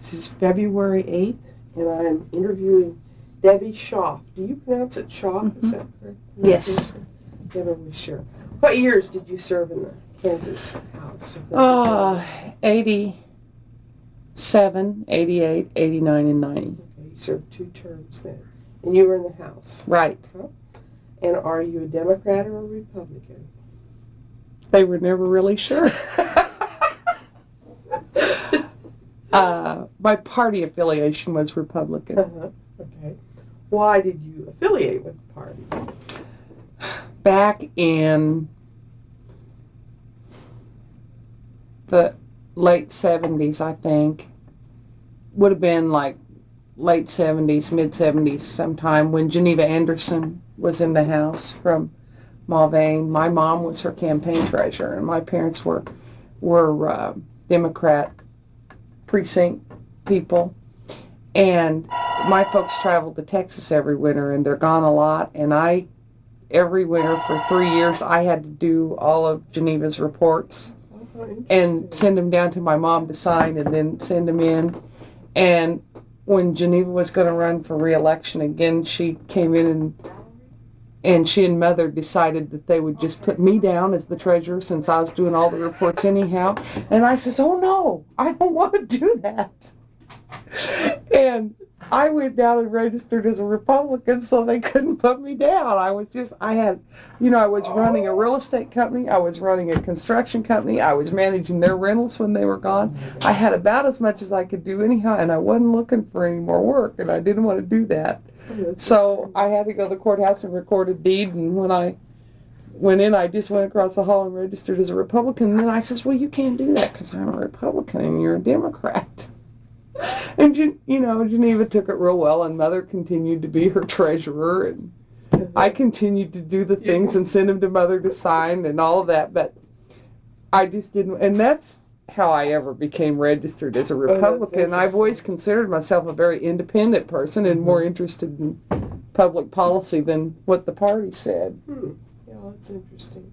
This is February 8th, and I'm interviewing Debbie Schauf. Do you pronounce it Schauf? Is that correct? Yes. Never was sure. What years did you serve in the Kansas House? 87, 88, 89, and 90. Okay, you served 2 terms then. And you were in the House. Right. Huh? And are you a Democrat or a Republican? They were never really sure. My party affiliation was Republican. Okay. Why did you affiliate with the party? Back in the late 70s, I think, would have been like late 70s, mid 70s sometime, when Geneva Anderson was in the House from Mulvane. My mom was her campaign treasurer, and my parents were Democrat precinct people. And my folks traveled to Texas every winter, and they're gone a lot. And every winter for 3 years, I had to do all of Geneva's reports and send them down to my mom to sign and then send them in. And when Geneva was going to run for re-election again, she came in and she and Mother decided that they would just put me down as the treasurer since I was doing all the reports anyhow. And I says, oh no, I don't want to do that. And I went down and registered as a Republican so they couldn't put me down. I was running a real estate company. I was running a construction company. I was managing their rentals when they were gone. I had about as much as I could do anyhow, and I wasn't looking for any more work, and I didn't want to do that. So I had to go to the courthouse and record a deed, and when I went in, I just went across the hall and registered as a Republican. And then I says, well, you can't do that because I'm a Republican and you're a Democrat. And, Geneva took it real well, and Mother continued to be her treasurer, and I continued to do the things and send them to Mother to sign and all of that, but I just didn't, and that's how I ever became registered as a Republican. I've always considered myself a very independent person and more interested in public policy than what the party said. Yeah, that's interesting.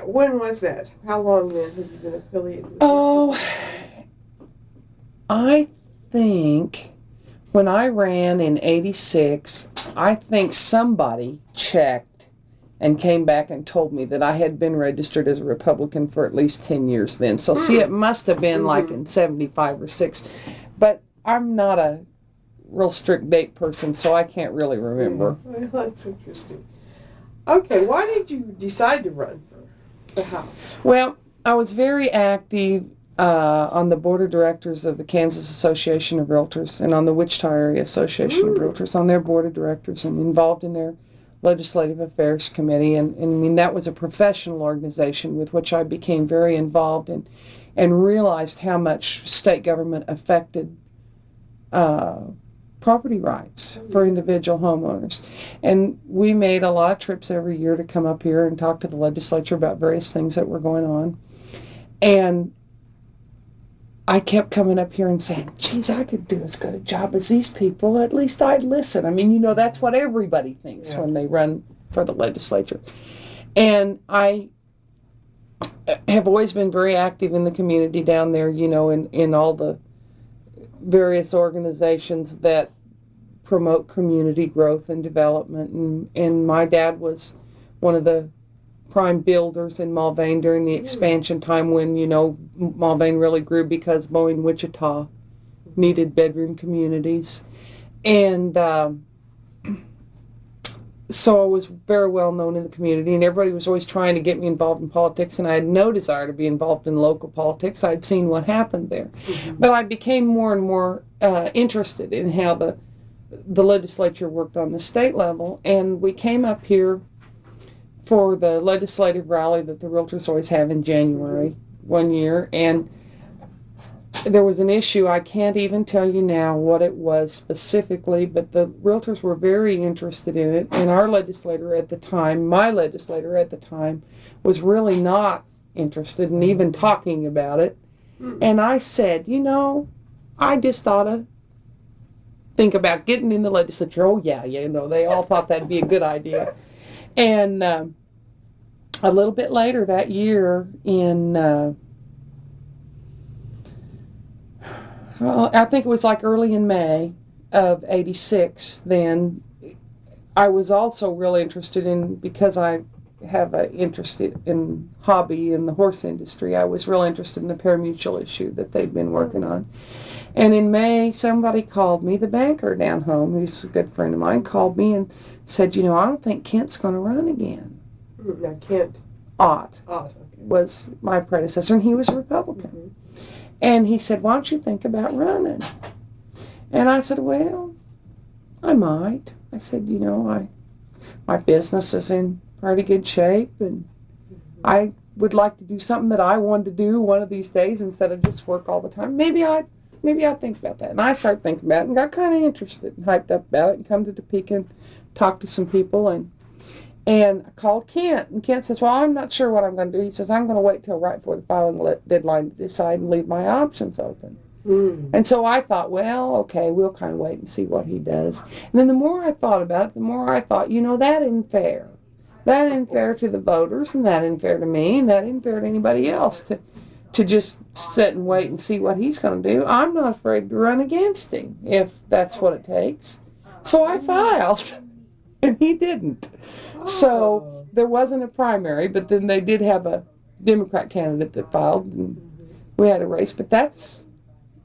When was that? How long then have you been affiliated with I think when I ran in 86, I think somebody checked and came back and told me that I had been registered as a Republican for at least 10 years then. So see, it must have been like in 75 or 6. But I'm not a real strict date person, so I can't really remember. Well, that's interesting. Okay, why did you decide to run for the House? Well, I was very active on the board of directors of the Kansas Association of Realtors and on the Wichita Area Association of Realtors, on their board of directors, and involved in their legislative affairs committee. And I mean, that was a professional organization with which I became very involved and realized how much state government affected property rights for individual homeowners. And we made a lot of trips every year to come up here and talk to the legislature about various things that were going on. And I kept coming up here and saying, geez, I could do as good a job as these people. At least I'd listen. I mean, that's what everybody thinks when they run for the legislature. And I have always been very active in the community down there, in all the various organizations that promote community growth and development. And my dad was one of the prime builders in Mulvane during the expansion time when, Mulvane really grew because Boeing Wichita needed bedroom communities. And so I was very well known in the community, and everybody was always trying to get me involved in politics, and I had no desire to be involved in local politics. I'd seen what happened there. But I became more and more interested in how the legislature worked on the state level, and we came up here for the legislative rally that the Realtors always have in January one year, and there was an issue, I can't even tell you now what it was specifically, but the Realtors were very interested in it, and my legislator at the time, was really not interested in even talking about it. And I said, I just ought to think about getting in the legislature. Oh yeah, they all thought that'd be a good idea. And a little bit later that year, in I think it was like early in May of '86 then. I was also really interested in, because I have an interest in hobby in the horse industry, I was real interested in the parimutuel issue that they'd been working on. And in May, somebody called me, the banker down home, who's a good friend of mine, called me and said, I don't think Kent's going to run again. Now, Kent Ott okay. was my predecessor, and he was a Republican. Mm-hmm. And he said, why don't you think about running? And I said, well, I might. I said, my business is in pretty good shape, and I would like to do something that I wanted to do one of these days instead of just work all the time. Maybe I'd think about that. And I started thinking about it and got kind of interested and hyped up about it and come to Topeka and talk to some people. And I called Kent. And Kent says, well, I'm not sure what I'm going to do. He says, I'm going to wait till right before the filing deadline to decide and leave my options open. Mm. And so I thought, well, okay, we'll kind of wait and see what he does. And then the more I thought about it, the more I thought, that isn't fair. That isn't fair to the voters, and that isn't fair to me, and that isn't fair to anybody else to just sit and wait and see what he's going to do. I'm not afraid to run against him if that's what it takes. So I filed, and he didn't. So there wasn't a primary, but then they did have a Democrat candidate that filed, and we had a race. But that's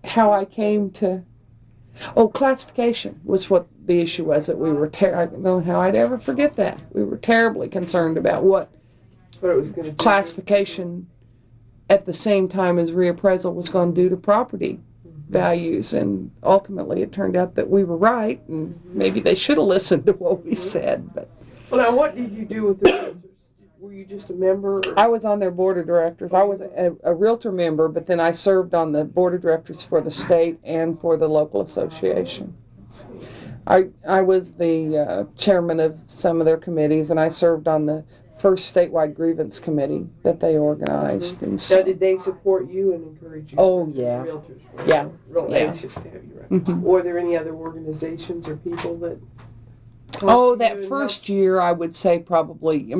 how I came to... classification was what the issue was, that we were... I don't know how I'd ever forget that. We were terribly concerned about what it was going to do. Classification at the same time as reappraisal was going to do to property values, and ultimately it turned out that we were right, and maybe they should have listened to what we said. But well, now what did you do with the realtors? Were you just a member? Or? I was on their board of directors. I was a realtor member, but then I served on the board of directors for the state and for the local association. I was the chairman of some of their committees, and I served on the first statewide grievance committee that they organized. Mm-hmm. And so, did they support you and encourage you? Oh, yeah. Realtors were real anxious to have you, right? Mm-hmm. Were there any other organizations or people that... that first year, I would say probably,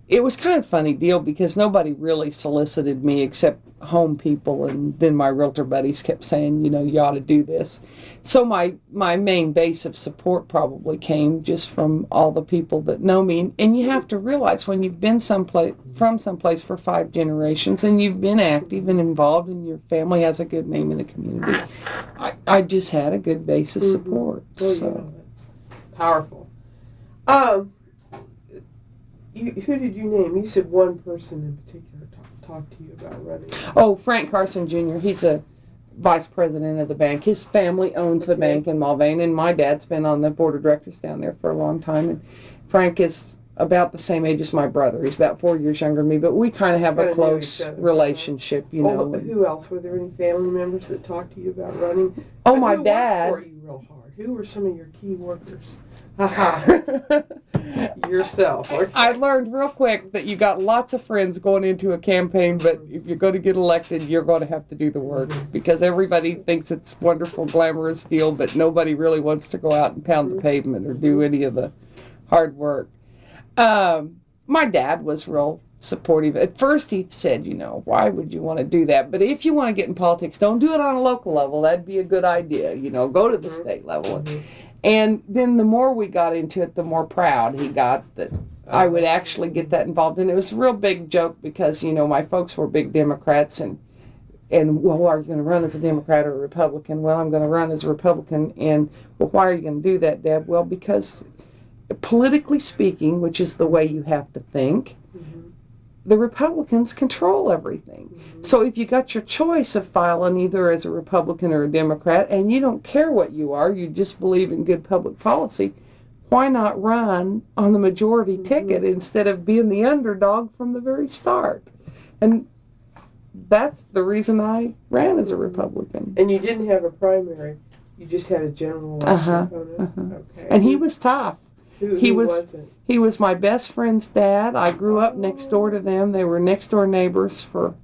it was kind of a funny deal because nobody really solicited me except home people, and then my realtor buddies kept saying, you ought to do this. So my main base of support probably came just from all the people that know me. And you have to realize, when you've been from someplace for 5 generations and you've been active and involved, and your family has a good name in the community, I just had a good base of support. Mm-hmm. Well, so that's powerful. Who did you name? You said one person in particular talked to you about running. Oh, Frank Carson Jr. He's a vice president of the bank. His family owns the bank in Mulvane, and my dad's been on the board of directors down there for a long time. And Frank is about the same age as my brother. He's about 4 years younger than me, but we kind of have a close relationship, Who else? Were there any family members that talked to you about running? Oh, my dad. Who worked for you real hard? Who were some of your key workers? Yourself. I learned real quick that you got lots of friends going into a campaign, but if you're going to get elected, you're going to have to do the work, because everybody thinks it's wonderful, glamorous deal, but nobody really wants to go out and pound the pavement or do any of the hard work. My dad was real supportive. At first he said, why would you want to do that? But if you want to get in politics, don't do it on a local level. That'd be a good idea. Go to the state level. And then the more we got into it, the more proud he got that I would actually get that involved. And it was a real big joke because, my folks were big Democrats, and well, are you going to run as a Democrat or a Republican? Well, I'm going to run as a Republican. And, well, why are you going to do that, Deb? Well, because politically speaking, which is the way you have to think, the Republicans control everything. So if you got your choice of filing either as a Republican or a Democrat, and you don't care what you are, you just believe in good public policy, why not run on the majority ticket instead of being the underdog from the very start? And that's the reason I ran as a Republican. And you didn't have a primary, you just had a general election opponent? Okay. And he was tough. Who was it? He was my best friend's dad. I grew up next door to them. They were next door neighbors for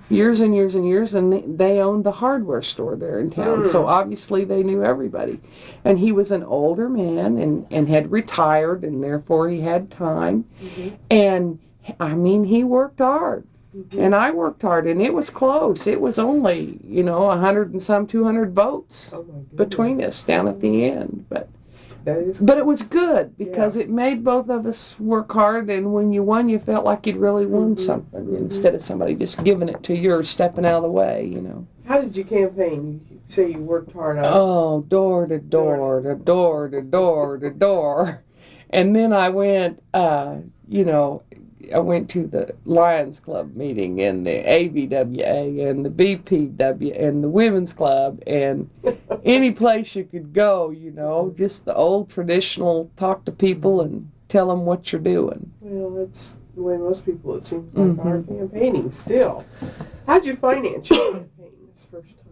years and years and years, and they owned the hardware store there in town. So obviously they knew everybody. And he was an older man and had retired, and therefore he had time. And he worked hard Mhm. And I worked hard, and it was close. It was only, 100 and some, 200 votes Oh my goodness. between us down at the end. But That is. it was good because it made both of us work hard, and when you won, you felt like you'd really won something instead of somebody just giving it to you or stepping out of the way, How did you campaign? You say you worked hard on it. Oh, door to door to door to door to door. And then I went, I went to the Lions Club meeting and the ABWA and the BPW and the Women's Club and any place you could go, just the old traditional talk to people and tell them what you're doing. Well, that's the way most people, it seems like, are campaigning still. How'd you finance your campaign this first time?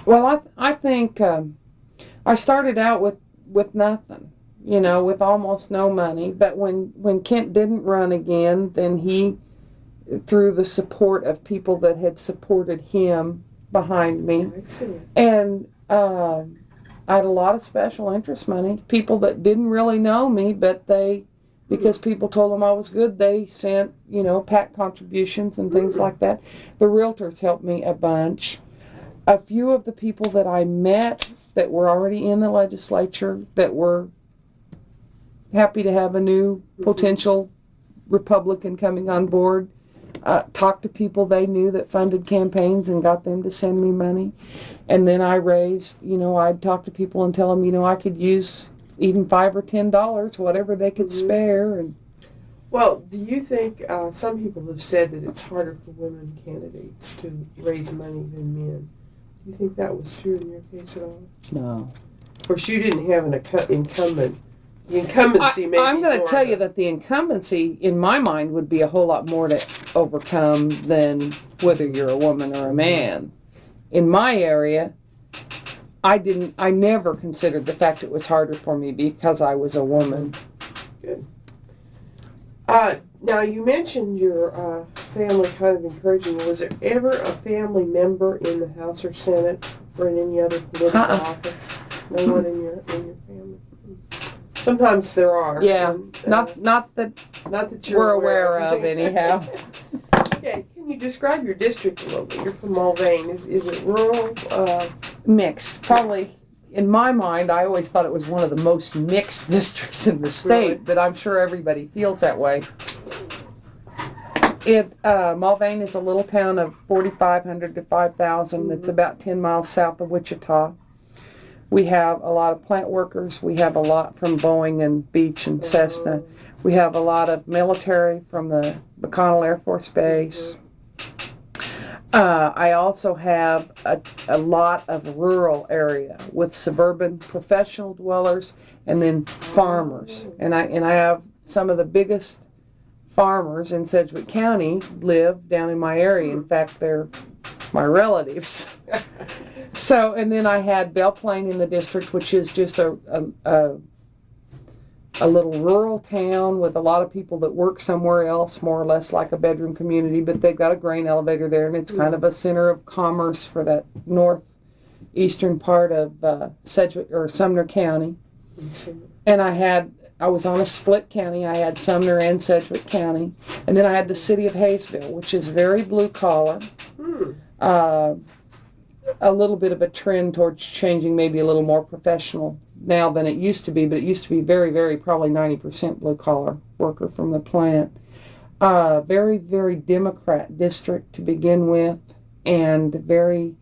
Well, I think I started out with nothing, with almost no money. But when Kent didn't run again, then he, through the support of people that had supported him behind me, and I had a lot of special interest money. People that didn't really know me, but because people told them I was good, they sent, PAC contributions and things like that. The realtors helped me a bunch. A few of the people that I met that were already in the legislature that were happy to have a new potential Republican coming on board, talked to people they knew that funded campaigns and got them to send me money. And then I raised, I'd talk to people and tell them, I could use even $5 or $10, whatever they could spare. And well, do you think, some people have said that it's harder for women candidates to raise money than men? Do you think that was true in your case at all? No. Of course, you didn't have an incumbent. The incumbency may I'm be going to more tell of you that the incumbency, in my mind, would be a whole lot more to overcome than whether you're a woman or a man. In my area, I never considered the fact it was harder for me because I was a woman. Good. Now, you mentioned your family kind of encouraging you. Was there ever a family member in the House or Senate or in any other political office? No one in your family? Sometimes there are. Yeah, and, not that you're we're aware of, anyhow. Okay, can you describe your district a little bit? You're from Mulvane. Is it rural? Mixed. Probably, in my mind, I always thought it was one of the most mixed districts in the state, Really? but I'm sure everybody feels that way. Mulvane is a little town of 4,500 to 5,000. It's about 10 miles south of Wichita. We have a lot of plant workers. We have a lot from Boeing and Beech and Cessna. We have a lot of military from the McConnell Air Force Base. I also have a lot of rural area with suburban professional dwellers and then farmers. And I have some of the biggest farmers in Sedgwick County live down in my area. In fact, they're my relatives. So, and then I had Belle Plaine in the district, which is just a little rural town with a lot of people that work somewhere else, more or less like a bedroom community, but they've got a grain elevator there, and it's kind of a center of commerce for that northeastern part of Sedgwick or Sumner County. And I was on a split county. I had Sumner and Sedgwick County, and then I had the city of Hayesville, which is very blue collar. A little bit of a trend towards changing, maybe a little more professional now than it used to be, but it used to be very, very, probably 90% blue collar worker from the plant. Very, very Democrat district to begin with, and very,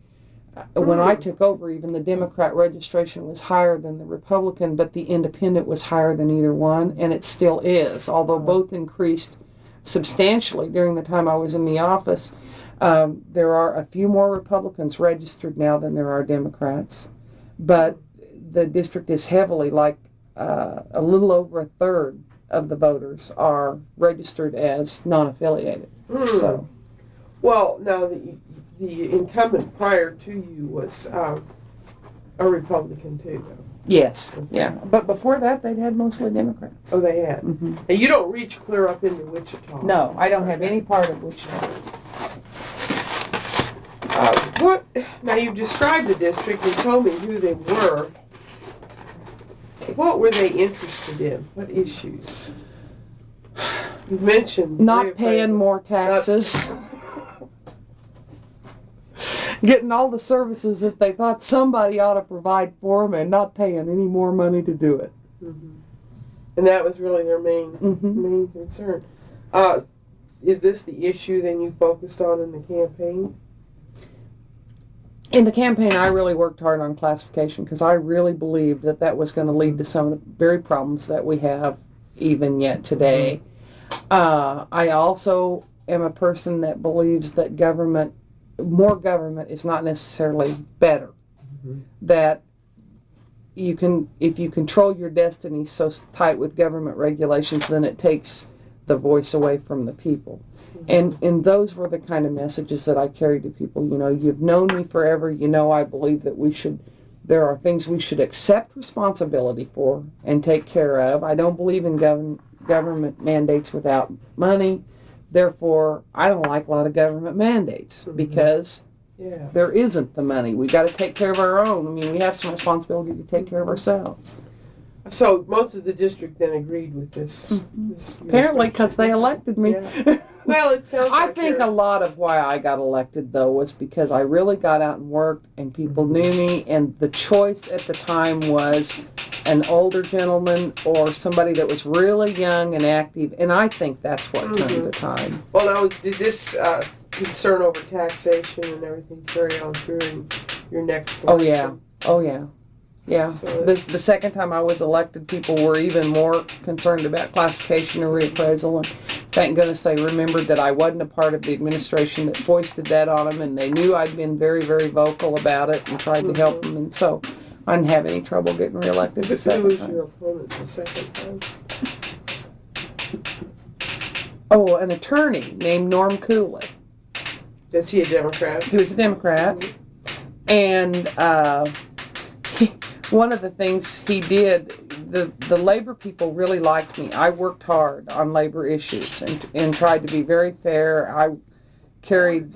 when I took over, even the Democrat registration was higher than the Republican, but the independent was higher than either one, and it still is, although both increased substantially during the time I was in the office. There are a few more Republicans registered now than there are Democrats, but the district is heavily, like a little over a third of the voters are registered as non-affiliated. So, well, now the incumbent prior to you was a Republican too, though. Yes, yeah, but before that they'd had mostly Democrats. Oh, they had. Mm-hmm. And you don't reach clear up into Wichita. No, I don't have any part of Wichita. Now you've described the district and told me who they were. What were they interested in? What issues? You mentioned not paying more taxes, getting all the services that they thought somebody ought to provide for them, and not paying any more money to do it. Mm-hmm. And that was really their main concern. Is this the issue then you focused on in the campaign? In the campaign, I really worked hard on classification because I really believed that that was going to lead to some of the very problems that we have even yet today. I also am a person that believes that more government is not necessarily better. That if you control your destiny so tight with government regulations, then it takes the voice away from the people. And those were the kind of messages that I carried to people. You know, you've known me forever. You know, I believe that there are things we should accept responsibility for and take care of. I don't believe in government mandates without money. Therefore, I don't like a lot of government mandates because there isn't the money. We got to take care of our own. I mean, we have some responsibility to take care of ourselves. So most of the district then agreed with this. Apparently, because they elected me. Yeah. Well, it sounds like I think a lot of why I got elected, though, was because I really got out and worked, and people knew me, and the choice at the time was an older gentleman or somebody that was really young and active, and I think that's what turned the time. Well, now, did this concern over taxation and everything carry on through in your next election? Oh, yeah. Yeah, So the second time I was elected, people were even more concerned about classification and reappraisal, and thank goodness they remembered that I wasn't a part of the administration that foisted that on them, and they knew I'd been very, very vocal about it and tried to help them, and so I didn't have any trouble getting reelected the second time. Who was your opponent the second time? Oh, an attorney named Norm Cooley. Is he a Democrat? He was a Democrat, and one of the things he did, the labor people really liked me. I worked hard on labor issues and tried to be very fair. I carried,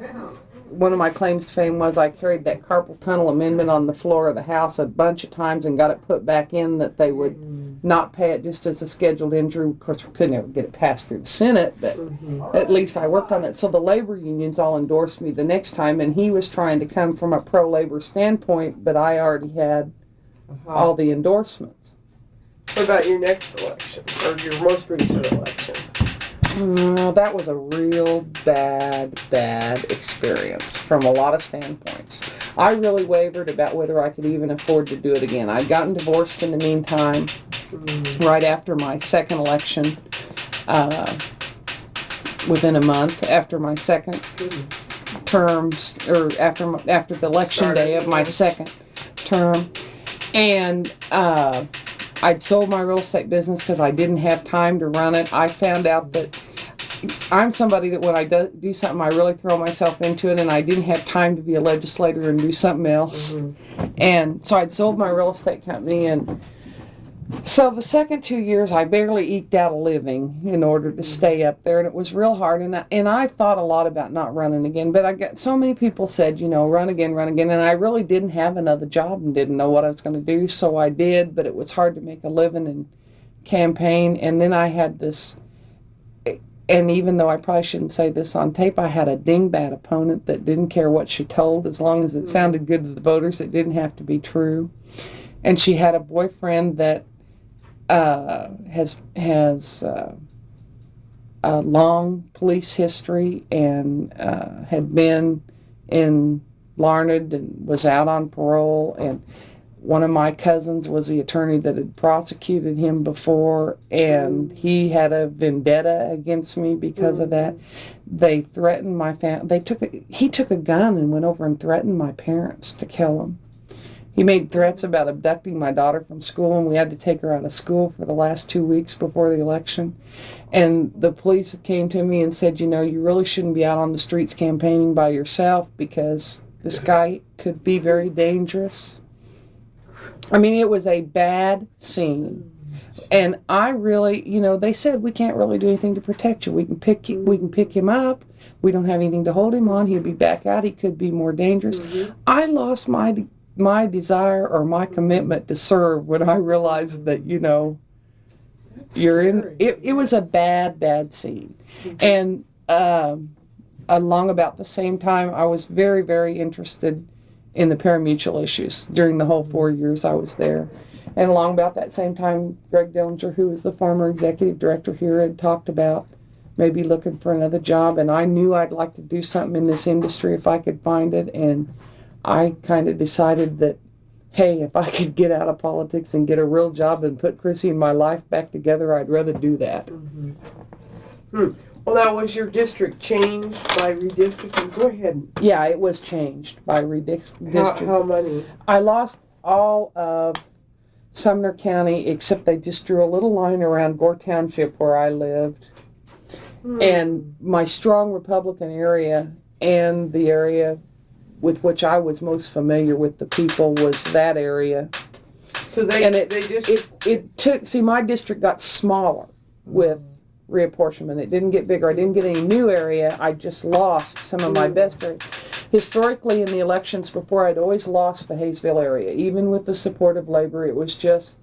one of my claims to fame was I carried that carpal tunnel amendment on the floor of the House a bunch of times and got it put back in that they would not pay it just as a scheduled injury. Of course, we couldn't ever get it passed through the Senate, but at least I worked on it. So the labor unions all endorsed me the next time, and he was trying to come from a pro-labor standpoint, but I already had all the endorsements. What about your next election, or your most recent election? That was a real bad experience from a lot of standpoints. I really wavered about whether I could even afford to do it again. I'd gotten divorced in the meantime, right after my second election, within a month after my second terms, or after the election day of my second term. And I'd sold my real estate business because I didn't have time to run it. I found out that I'm somebody that when I do something, I really throw myself into it, and I didn't have time to be a legislator and do something else. And so I'd sold my real estate company, and so the second 2 years I barely eked out a living in order to stay up there, and it was real hard. And I thought a lot about not running again, but I got so many people said, you know, run again, and I really didn't have another job and didn't know what I was going to do, so I did. But it was hard to make a living and campaign. And then I had this, and even though I probably shouldn't say this on tape, I had a dingbat opponent that didn't care what she told as long as it sounded good to the voters. It didn't have to be true. And she had a boyfriend that has a long police history and had been in Larned and was out on parole. And one of my cousins was the attorney that had prosecuted him before, and he had a vendetta against me because of that. They threatened my family. He took a gun and went over and threatened my parents to kill him. He made threats about abducting my daughter from school, and we had to take her out of school for the last 2 weeks before the election. And the police came to me and said, you know, you really shouldn't be out on the streets campaigning by yourself because this guy could be very dangerous. I mean, it was a bad scene. And I really, you know, they said, we can't really do anything to protect you. We can pick him up. We don't have anything to hold him on. He'll be back out. He could be more dangerous. I lost my desire or my commitment to serve when I realized that, you know, you're in scary. it. It was a bad scene. And along about the same time, I was very, very interested in the parimutuel issues during the whole 4 years I was there. And along about that same time, Greg Dillinger, who was the former executive director here, had talked about maybe looking for another job. And I knew I'd like to do something in this industry if I could find it. And I kind of decided that, hey, if I could get out of politics and get a real job and put Chrissy and my life back together, I'd rather do that. Well, now, was your district changed by redistricting? Go ahead. Yeah, it was changed by redistricting. How many? I lost all of Sumner County, except they just drew a little line around Gore Township where I lived. And my strong Republican area and the area with which I was most familiar with the people was that area. So it took, see, my district got smaller with reapportionment. It didn't get bigger. I didn't get any new area. I just lost some of my best areas. Historically, in the elections before, I'd always lost the Hayesville area. Even with the support of labor, it was just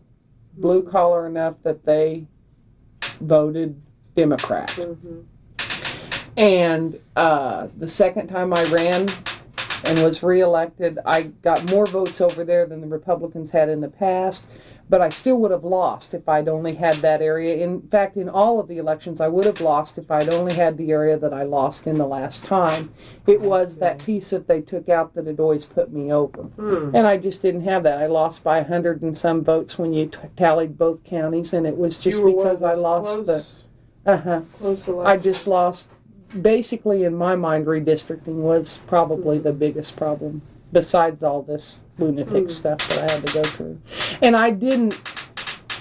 blue collar enough that they voted Democrat. And the second time I ran and was reelected, I got more votes over there than the Republicans had in the past, but I still would have lost if I'd only had that area. In fact, in all of the elections, I would have lost if I'd only had the area that I lost in the last time. It was that piece that they took out that had always put me over. And I just didn't have that. I lost by 100 and some votes when you tallied both counties, and it was just because I lost close the... I just lost... Basically, in my mind, redistricting was probably the biggest problem, besides all this lunatic stuff that I had to go through. And I didn't,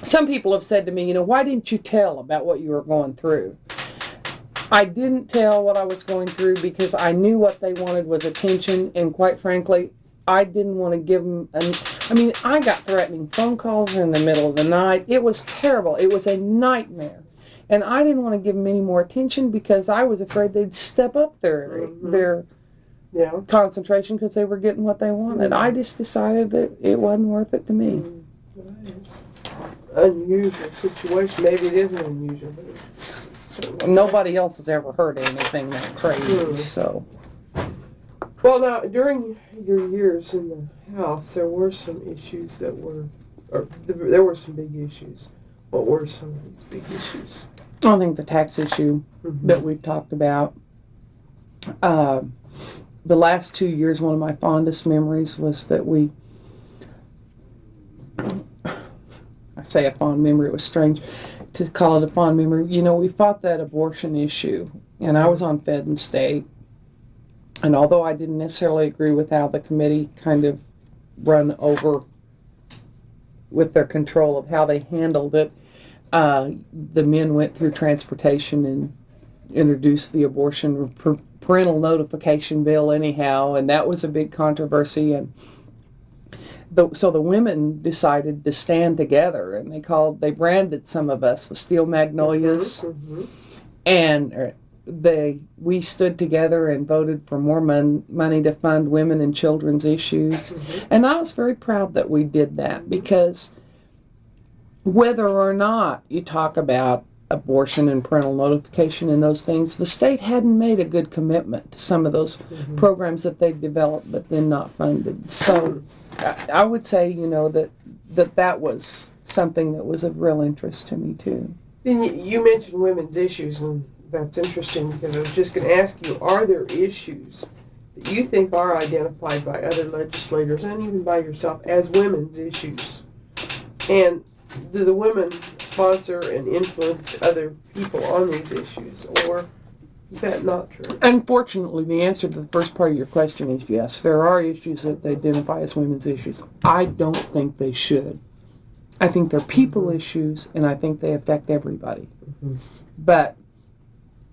some people have said to me, why didn't you tell about what you were going through? I didn't tell what I was going through because I knew what they wanted was attention, and quite frankly, I didn't want to give them, I got threatening phone calls in the middle of the night. It was terrible. It was a nightmare. And I didn't want to give them any more attention because I was afraid they'd step up their concentration because they were getting what they wanted. I just decided that it wasn't worth it to me. Unusual situation. Maybe it isn't unusual, but it's nobody else has ever heard anything that crazy. So, well, now during your years in the House, there were some issues that were, there were some big issues. What were some of these big issues? I think the tax issue that we've talked about. The last 2 years, one of my fondest memories was that I say a fond memory, it was strange to call it a fond memory. We fought that abortion issue, and I was on Fed and State. And although I didn't necessarily agree with how the committee kind of run over with their control of how they handled it, the men went through transportation and introduced the abortion parental notification bill anyhow, and that was a big controversy. And so the women decided to stand together, and they branded some of us the Steel Magnolias, and we stood together and voted for more money to fund women and children's issues. And I was very proud that we did that, because whether or not you talk about abortion and parental notification and those things, the state hadn't made a good commitment to some of those programs that they developed but then not funded. So I would say, that was something that was of real interest to me too. Then you mentioned women's issues, and that's interesting because I was just going to ask you, are there issues that you think are identified by other legislators and even by yourself as women's issues? And do the women sponsor and influence other people on these issues, or is that not true? Unfortunately, the answer to the first part of your question is yes. There are issues that they identify as women's issues. I don't think they should. I think they're people issues, and I think they affect everybody. But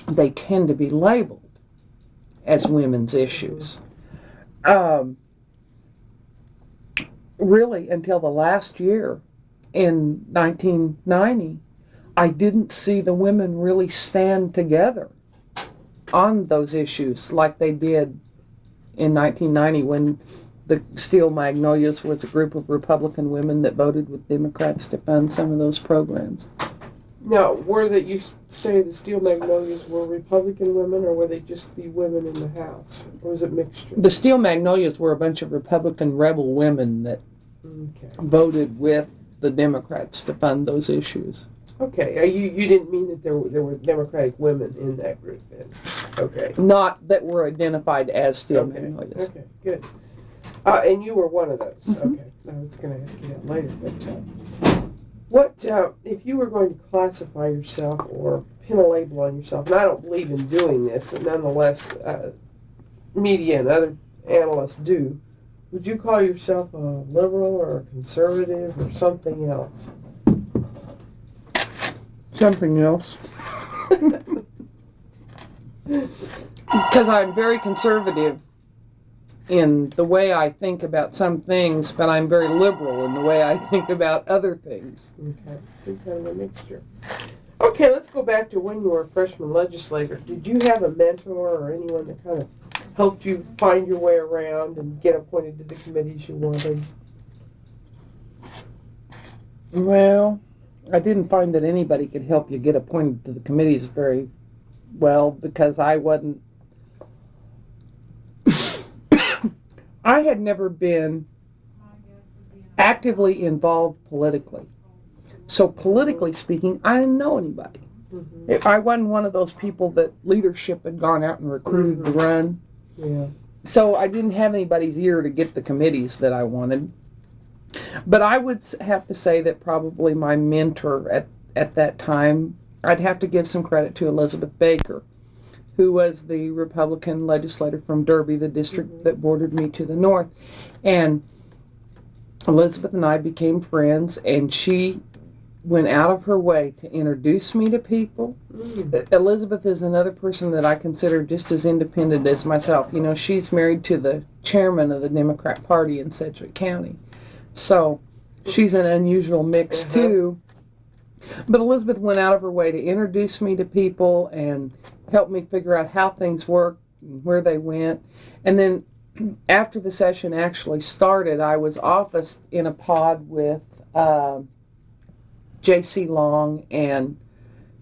they tend to be labeled as women's issues. Really, until the last year, in 1990, I didn't see the women really stand together on those issues like they did in 1990 when the Steel Magnolias was a group of Republican women that voted with Democrats to fund some of those programs. Now, were that you say the Steel Magnolias were Republican women, or were they just the women in the House, or was it mixture? The Steel Magnolias were a bunch of Republican rebel women that voted with the Democrats to fund those issues. Okay, you didn't mean that there were Democratic women in that group then? Okay. Not that were identified as Steel Magnolias. Okay, good. And you were one of those. Mm-hmm. Okay, I was going to ask you that later. But what if you were going to classify yourself or pin a label on yourself? And I don't believe in doing this, but nonetheless, media and other analysts do. Would you call yourself a liberal or a conservative or something else? Something else. Because I'm very conservative in the way I think about some things, but I'm very liberal in the way I think about other things. Okay, so kind of a mixture. Okay, let's go back to when you were a freshman legislator. Did you have a mentor or anyone that kind of helped you find your way around and get appointed to the committees you wanted? Well, I didn't find that anybody could help you get appointed to the committees very well because I wasn't. I had never been actively involved politically. So politically speaking, I didn't know anybody. Mm-hmm. I wasn't one of those people that leadership had gone out and recruited to run. Yeah. So I didn't have anybody's ear to get the committees that I wanted. But I would have to say that probably my mentor at that time, I'd have to give some credit to Elizabeth Baker, who was the Republican legislator from Derby, the district that bordered me to the north. And Elizabeth and I became friends, and she went out of her way to introduce me to people. Elizabeth is another person that I consider just as independent as myself. You know, she's married to the chairman of the Democrat Party in Sedgwick County. So she's an unusual mix too. But Elizabeth went out of her way to introduce me to people and help me figure out how things work, where they went. And then after the session actually started, I was officed in a pod with J.C. Long and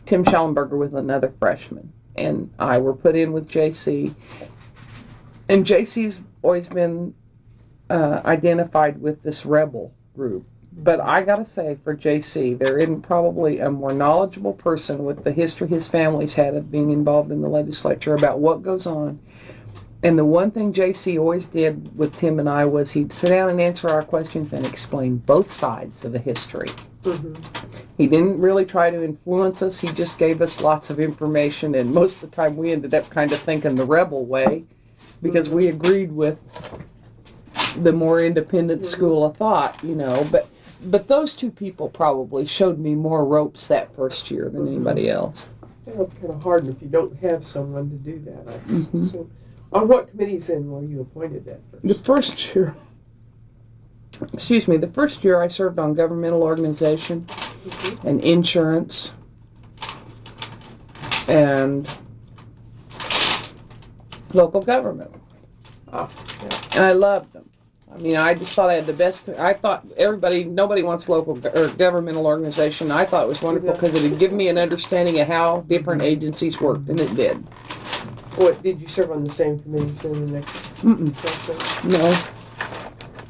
Tim Schellenberger with another freshman. And I were put in with J.C. And J.C.'s always been identified with this rebel group. But I gotta say, for J.C., there isn't probably a more knowledgeable person with the history his family's had of being involved in the legislature about what goes on. And the one thing J.C. always did with Tim and I was he'd sit down and answer our questions and explain both sides of the history. Mm-hmm. He didn't really try to influence us. He just gave us lots of information, and most of the time we ended up kind of thinking the rebel way because we agreed with the more independent school of thought, you know. But those two people probably showed me more ropes that first year than anybody else. Yeah, it's kind of hard if you don't have someone to do that, I guess. So, on what committees then were you appointed that first? The first year I served on governmental organization and insurance and local government. Oh, yeah. And I loved them. I mean, I just thought I had the best. I thought nobody wants local or governmental organization. I thought it was wonderful because it would give me an understanding of how different agencies worked, and it did. What, did you serve on the same committees in the next session? No.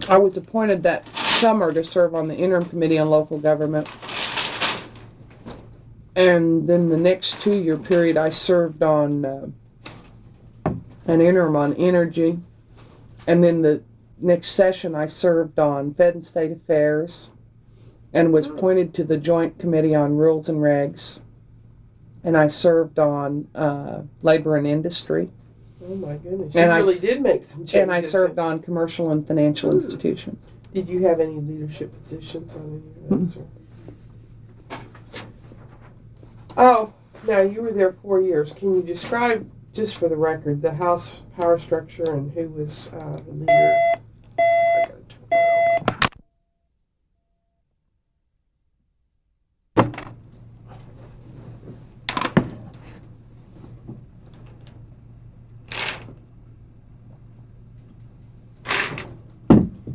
I was appointed that summer to serve on the interim committee on local government. And then the next 2-year period, I served on an interim on energy. And then the next session, I served on Fed and State Affairs and was appointed to the Joint Committee on Rules and Regs. And I served on Labor and Industry. Oh my goodness, you really did make some changes. And I served on Commercial and Financial Institutions. Did you have any leadership positions on any of those? Oh, now you were there 4 years. Can you describe, just for the record, the House power structure and who was the leader?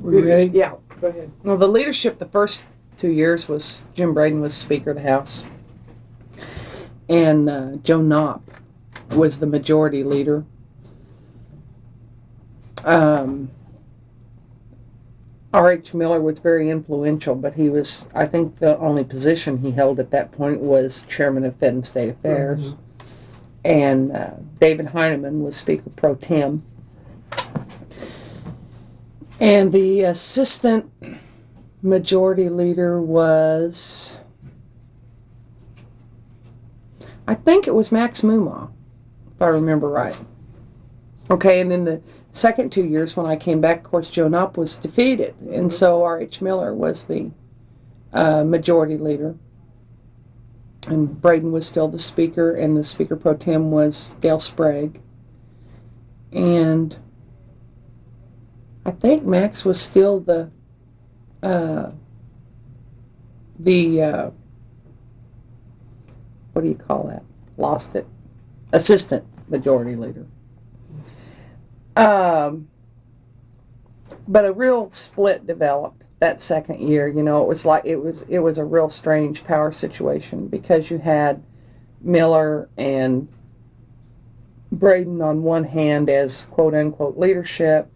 Were you ready? Yeah, go ahead. Well, the leadership the first 2 years was Jim Braden was Speaker of the House. and Joan Apt was the majority leader. R.H. Miller was very influential, but he was, I think the only position he held at that point was chairman of Fed and State Affairs. Mm-hmm. And David Heinemann was Speaker Pro Tem. And the assistant majority leader was, I think it was Max Moomaw, if I remember right. Okay, and in the second 2 years when I came back, of course, Joan Apt was defeated, and so R.H. Miller was the majority leader. And Braden was still the speaker, and the speaker pro tem was Dale Sprague. And I think Max was still the what do you call that? Lost it. Assistant majority leader. But a real split developed that second year. You know, it was a real strange power situation, because you had Miller and Braden on one hand as quote unquote leadership,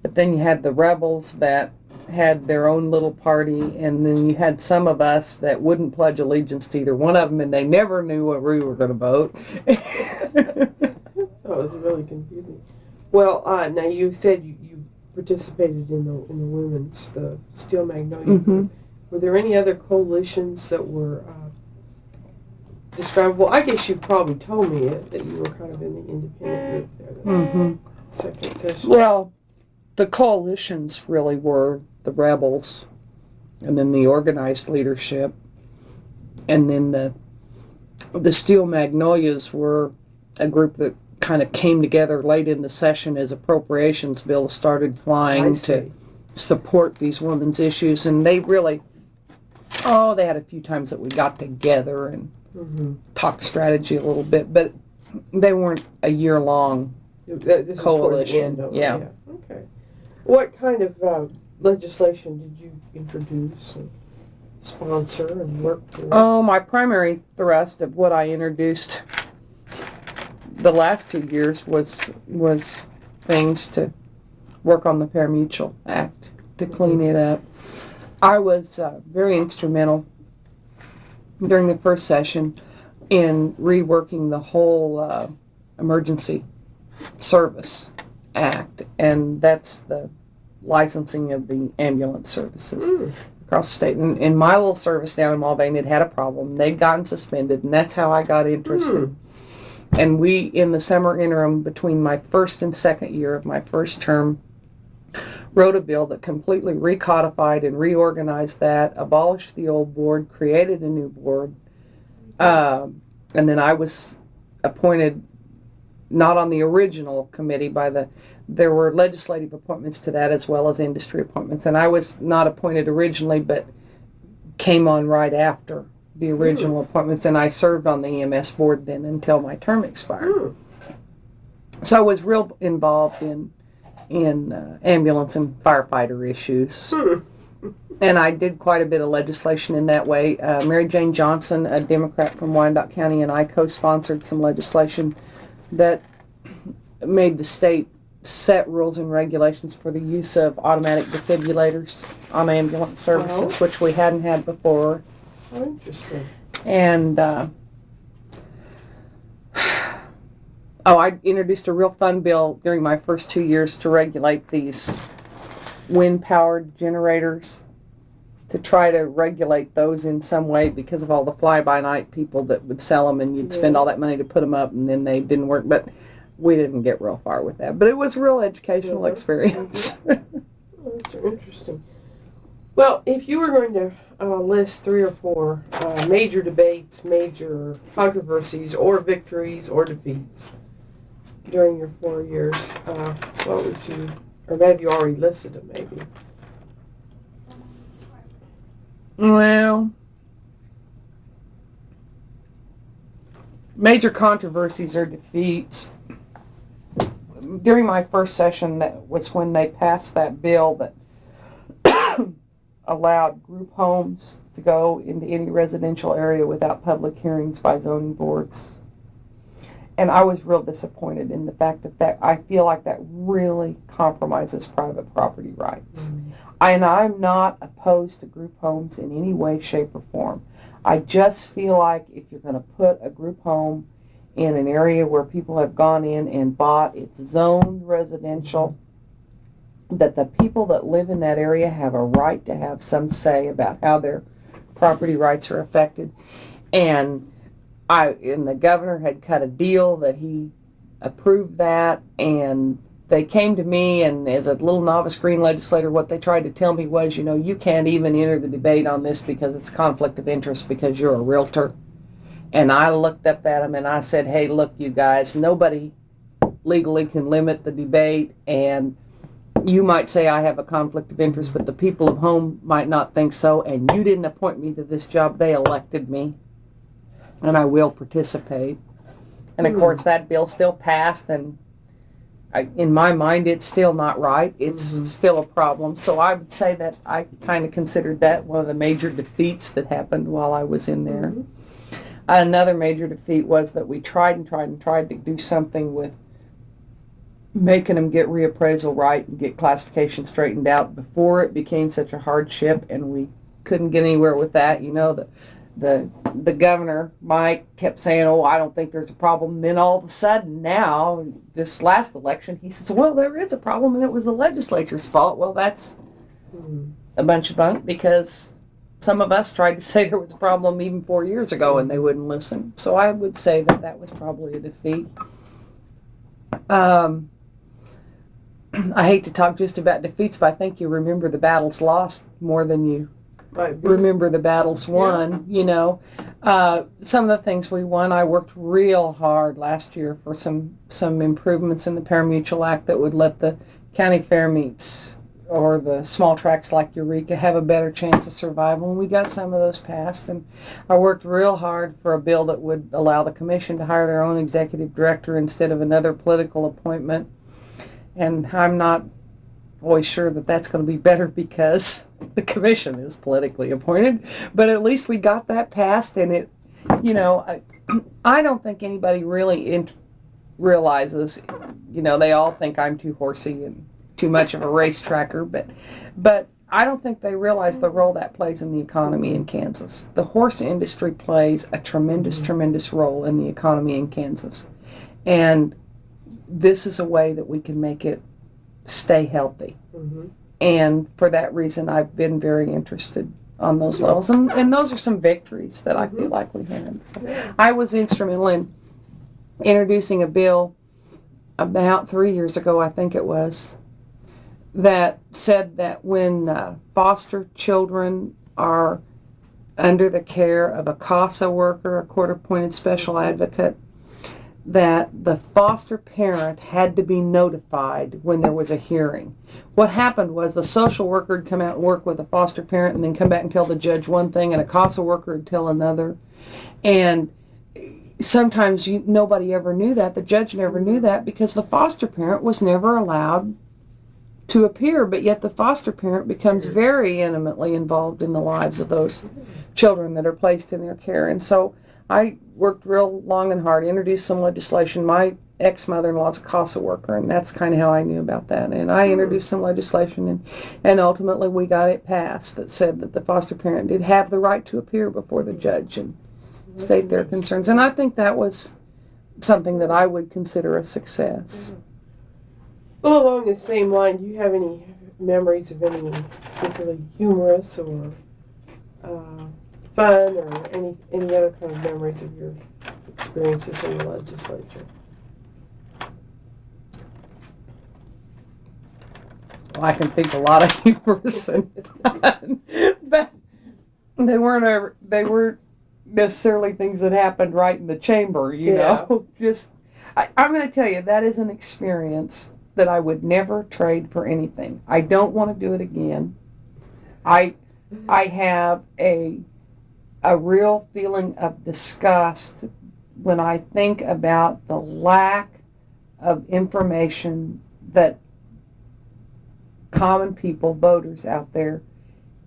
but then you had the rebels that had their own little party, and then you had some of us that wouldn't pledge allegiance to either one of them, and they never knew what we were going to vote. That was really confusing. Well, now you said you participated in the women's, the Steel Magnolia. Mm-hmm. Were there any other coalitions that were describable? I guess you probably told me that you were kind of in the independent group there. Mm-hmm. Second session. Well, the coalitions really were the rebels, and then the organized leadership, and then the Steel Magnolias were a group that kind of came together late in the session as appropriations bills started flying to support these women's issues. And they really, they had a few times that we got together and talked strategy a little bit, but they weren't a year-long coalition. Yeah. Okay. What kind of legislation did you introduce and sponsor and work for? Oh, my primary thrust of what I introduced the last 2 years was things to work on the Parimutuel Act, to clean it up. I was very instrumental during the first session in reworking the whole Emergency Service Act, and that's the licensing of the ambulance services across the state. And in my little service down in Mulvane, it had a problem. They'd gotten suspended, and that's how I got interested. And we, in the summer interim between my first and second year of my first term, wrote a bill that completely recodified and reorganized that, abolished the old board, created a new board, and then I was appointed not on the original committee there were legislative appointments to that as well as industry appointments, and I was not appointed originally but came on right after the original appointments, and I served on the EMS board then until my term expired. So I was real involved in ambulance and firefighter issues. And I did quite a bit of legislation in that way. Mary Jane Johnson, a Democrat from Wyandotte County, and I co-sponsored some legislation that made the state set rules and regulations for the use of automatic defibrillators on ambulance services, which we hadn't had before. Oh, interesting. And I introduced a real fun bill during my first 2 years to regulate these wind-powered generators, to try to regulate those in some way because of all the fly-by-night people that would sell them, and you'd spend all that money to put them up, and then they didn't work. But we didn't get real far with that. But it was a real educational experience. Oh, that's interesting. Well, if you were going to list 3 or 4 major debates, major controversies, or victories or defeats during your 4 years, what would you, or maybe you already listed them, maybe? Well, major controversies or defeats. During my first session, that was when they passed that bill that allowed group homes to go into any residential area without public hearings by zoning boards. And I was real disappointed in the fact that I feel like that really compromises private property rights. Mm-hmm. And I'm not opposed to group homes in any way, shape, or form. I just feel like if you're going to put a group home in an area where people have gone in and bought, it's zoned residential, that the people that live in that area have a right to have some say about how their property rights are affected. And the governor had cut a deal that he approved that, and they came to me, and as a little novice green legislator, what they tried to tell me was, you can't even enter the debate on this because it's conflict of interest because you're a realtor. And I looked up at them and I said, hey, look, you guys, nobody legally can limit the debate, and you might say I have a conflict of interest, but the people of home might not think so, and you didn't appoint me to this job. They elected me, and I will participate. And of course, that bill still passed, and in my mind, it's still not right. It's still a problem. So I would say that I kind of considered that one of the major defeats that happened while I was in there. Another major defeat was that we tried to do something with making them get reappraisal right and get classification straightened out before it became such a hardship, and we couldn't get anywhere with that. The governor, Mike, kept saying, oh, I don't think there's a problem. And then all of a sudden now, this last election, he says, well, there is a problem, and it was the legislature's fault. Well, that's a bunch of bunk, because some of us tried to say there was a problem even 4 years ago, and they wouldn't listen. So I would say that was probably a defeat. I hate to talk just about defeats, but I think you remember the battles lost more than you remember the battles won. Some of the things we won, I worked real hard last year for some improvements in the parimutuel act that would let the county fair meets or the small tracks like Eureka have a better chance of survival, and we got some of those passed. And I worked real hard for a bill that would allow the commission to hire their own executive director instead of another political appointment. And I'm not always sure that that's going to be better because the commission is politically appointed, but at least we got that passed. And I don't think anybody really realizes, they all think I'm too horsey and too much of a racetracker, but I don't think they realize the role that plays in the economy in Kansas. The horse industry plays a tremendous role in the economy in Kansas, and this is a way that we can make it stay healthy. And for that reason, I've been very interested on those levels, and those are some victories that I feel like we had. So I was instrumental in introducing a bill about 3 years ago, I think it was, that said that when foster children are under the care of a CASA worker, a court-appointed special advocate, that the foster parent had to be notified when there was a hearing. What happened was the social worker would come out and work with a foster parent and then come back and tell the judge one thing, and a CASA worker would tell another. And sometimes nobody ever knew that. The judge never knew that because the foster parent was never allowed to appear, but yet the foster parent becomes very intimately involved in the lives of those children that are placed in their care. And so I worked real long and hard, introduced some legislation. My ex-mother-in-law's a CASA worker, and that's kind of how I knew about that. And I introduced some legislation, and ultimately we got it passed that said that the foster parent did have the right to appear before the judge and state their concerns. And I think that was something that I would consider a success. Well, along the same line, do you have any memories of any particularly humorous or fun or any other kind of memories of your experiences in the legislature? Well, I can think a lot of humorous and fun, but they weren't necessarily things that happened right in the chamber, you know. I'm going to tell you, that is an experience that I would never trade for anything. I don't want to do it again. I have a real feeling of disgust when I think about the lack of information that common people, voters out there,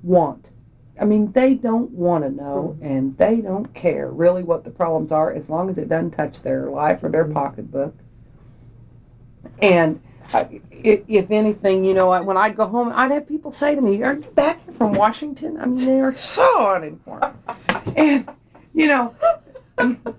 want. I mean, they don't want to know, and they don't care really what the problems are as long as it doesn't touch their life or their pocketbook. And if anything, you know, when I'd go home, I'd have people say to me, "Are you back here from Washington?" I mean, they are so uninformed. And, you know,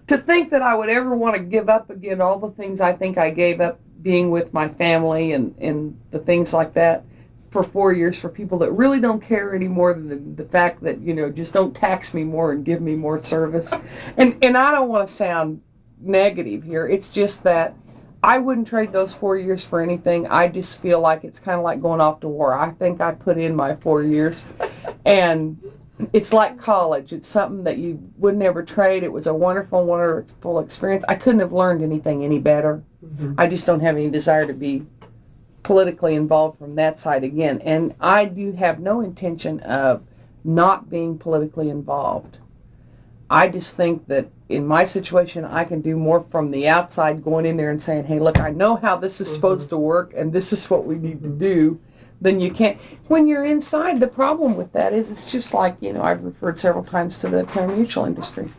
to think that I would ever want to give up again all the things I think I gave up being with my family and the things like that for 4 years for people that really don't care any more than the fact that, you know, just don't tax me more and give me more service. And I don't want to sound negative here. It's just that I wouldn't trade those 4 years for anything. I just feel like it's kind of like going off to war. I think I put in my 4 years, and it's like college. It's something that you would never trade. It was a wonderful, wonderful experience. I couldn't have learned anything any better. I just don't have any desire to be politically involved from that side again. And I do have no intention of not being politically involved. I just think that in my situation, I can do more from the outside, going in there and saying, hey, look, I know how this is supposed to work, and this is what we need to do, than you can't. When you're inside, the problem with that is it's just like, you know, I've referred several times to the pari-mutuel industry.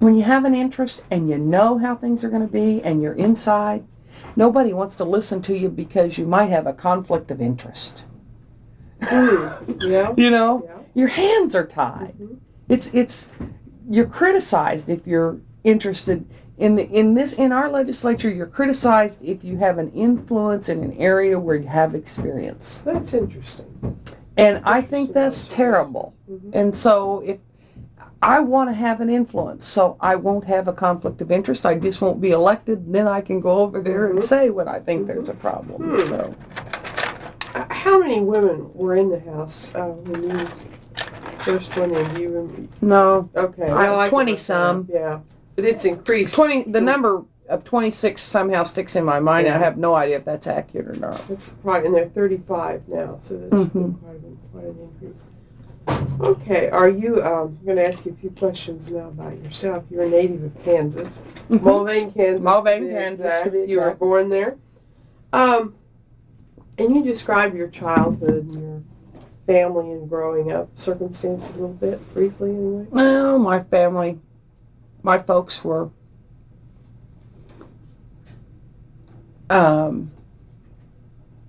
When you have an interest and you know how things are going to be and you're inside, nobody wants to listen to you because you might have a conflict of interest. Yeah. You know, Yeah. your hands are tied. It's you're criticized if you're interested in our legislature. You're criticized if you have an influence in an area where you have experience. That's interesting. And I think that's terrible. And so if I want to have an influence, so I won't have a conflict of interest. I just won't be elected, and then I can go over there and say when I think there's a problem. So, how many women were in the House when you first went in? Do you remember? No. Okay. I 20 some. Yeah, but it's increased. 20. The number of 26 somehow sticks in my mind. Yeah. I have no idea if that's accurate or not. It's probably, and they're 35 now, so that's been quite an increase. Okay, are you, I'm going to ask you a few questions now about yourself. You're a native of Kansas, Mulvane, Kansas. Mulvane, Kansas, to be You were exact. born there. And you describe your childhood and your family and growing up circumstances a little bit, briefly anyway? Well, my family, my folks were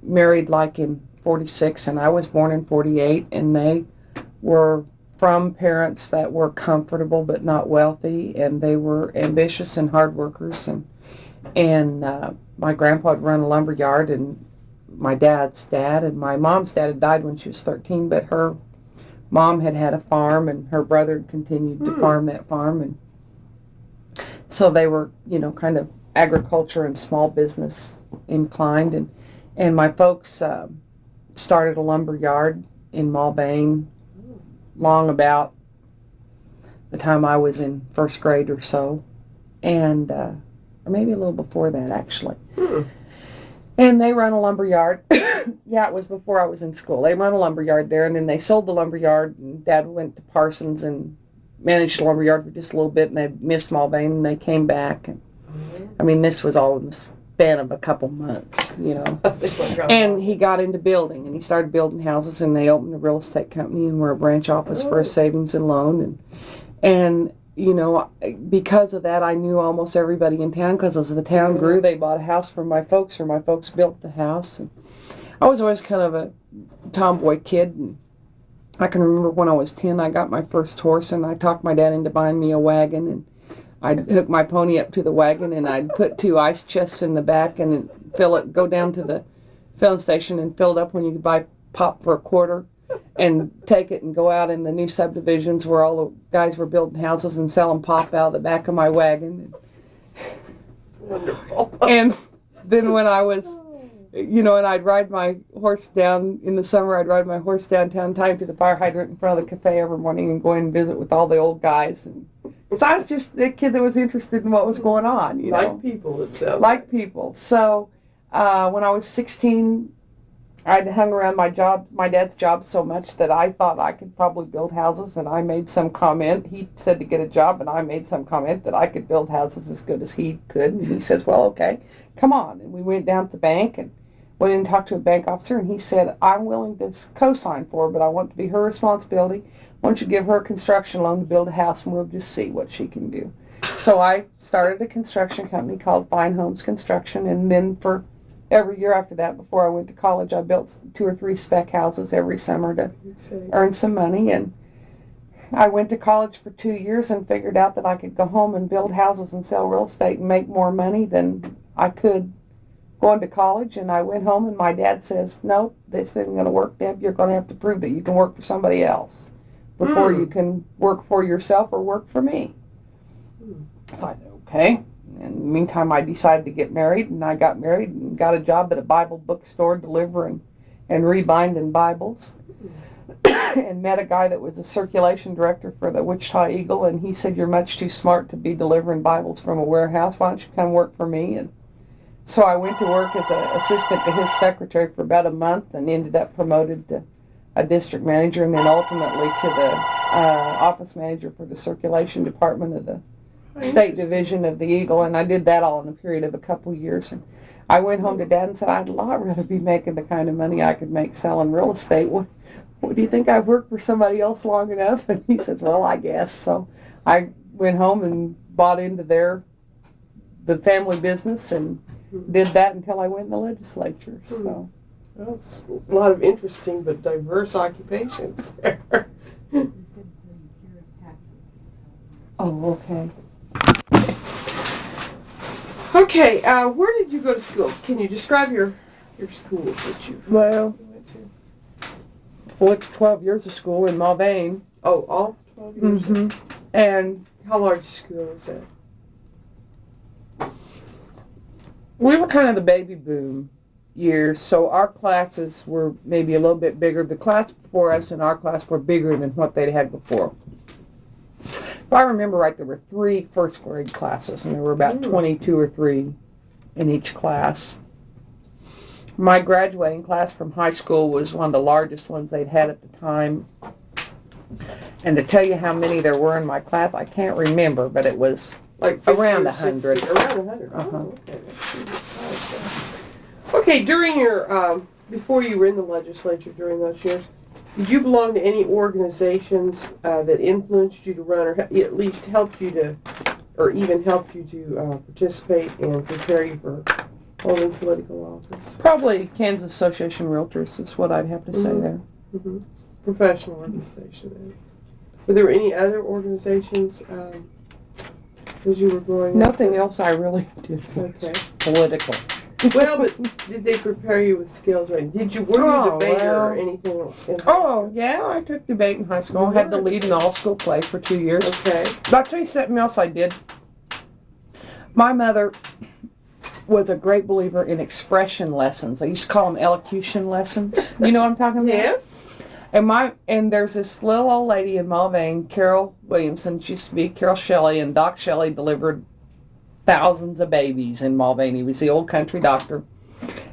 married like in 46, and I was born in 48, and they were from parents that were comfortable but not wealthy, and they were ambitious and hard workers, and my grandpa had run a lumber yard, and my dad's dad and my mom's dad had died when she was 13, but her mom had had a farm, and her brother had continued to farm that farm, and so they were, you know, kind of agriculture and small business inclined, and my folks started a lumber yard in Mulvane long about the time I was in first grade or so, and or maybe a little before that, actually. And they run a lumber yard. Yeah, it was before I was in school. They run a lumber yard there, and then they sold the lumber yard, and Dad went to Parsons and managed the lumber yard for just a little bit, and they missed Mulvane, and they came back. And, I mean, this was all in the span of a couple months, you know. And he got into building, and he started building houses, and they opened a real estate company, and we're a branch office for a savings and loan, and you know, because of that, I knew almost everybody in town, because as the town grew, they bought a house for my folks, or my folks built the house. And I was always kind of a tomboy kid, and I can remember when I was 10, I got my first horse, and I talked my dad into buying me a wagon, and I'd hook my pony up to the wagon, and I'd put 2 ice chests in the back, and fill it, go down to the filling station and fill it up when you could buy pop for $0.25, and take it and go out in the new subdivisions where all the guys were building houses and selling pop out of the back of my wagon. Wonderful. And then when I was, you know, and I'd ride my horse down, in the summer I'd ride my horse downtown, tie him to the fire hydrant in front of the cafe every morning, and go in and visit with all the old guys. And so I was just a kid that was interested in what was going on, you know. Like people, it sounds Like people. So when I was 16, I'd hung around my dad's job so much that I thought I could probably build houses, and I made some comment. He said to get a job, and I made some comment that I could build houses as good as he could. And he says, well, okay, come on. And we went down to the bank, and went in and talked to a bank officer, and he said, I'm willing to co-sign for her, but I want it to be her responsibility. Why don't you give her a construction loan to build a house, and we'll just see what she can do. So I started a construction company called Fine Homes Construction, and then for every year after that, before I went to college, I built 2 or 3 spec houses every summer to earn some money. And I went to college for 2 years and figured out that I could go home and build houses and sell real estate and make more money than I could going to college. And I went home, and my dad says, nope, this isn't going to work, Deb. You're going to have to prove that you can work for somebody else before you can work for yourself or work for me. So I said, okay. In the meantime, I decided to get married, and I got married and got a job at a Bible bookstore delivering and rebinding Bibles. And met a guy that was a circulation director for the Wichita Eagle, and he said, you're much too smart to be delivering Bibles from a warehouse. Why don't you come work for me? And so I went to work as an assistant to his secretary for about a month and ended up promoted to a district manager, and then ultimately to the office manager for the circulation department of the state division of the Eagle. And I did that all in a period of a couple years. And I went home to Dad and said, I'd a lot rather be making the kind of money I could make selling real estate. What do you think, I've worked for somebody else long enough? And he says, well, I guess. So I went home and bought into the family business and did that until I went in the legislature. So that's a lot of interesting but diverse occupations there. Oh, okay. Okay, where did you go to school? Can you describe your schools that you went to? I went to 12 years of school in Mulvane. Oh, all 12 years? Mm-hmm. And how large a school was that? We were kind of the baby boom years, so our classes were maybe a little bit bigger. The class before us and our class were bigger than what they'd had before. If I remember right, there were 3 first grade classes, and there were about 22 or 3 in each class. My graduating class from high school was one of the largest ones they'd had at the time. And to tell you how many there were in my class, I can't remember, but it was like around 100. Around 100. Uh-huh. Oh, okay. That's pretty good size. Okay, during your, before you were in the legislature during those years, did you belong to any organizations that influenced you to run, or at least helped you to, or even helped you to participate and prepare you for holding political office? Probably Kansas Association of Realtors is what I'd have to say there. Mm-hmm. Professional organization then. Were there any other organizations as you were growing up? Nothing else I really did. Okay. Political. Well, but did they prepare you with skills? Right? Were you a debater or anything in high school? Yeah, I took debate in high school. I had the lead in the all-school play for 2 years. Okay. I'll tell you something else I did. My mother was a great believer in expression lessons. I used to call them elocution lessons. You know what I'm talking about? Yes. And there's this little old lady in Mulvane, Carol Williamson. She used to be Carol Shelley, and Doc Shelley delivered thousands of babies in Mulvane. He was the old country doctor.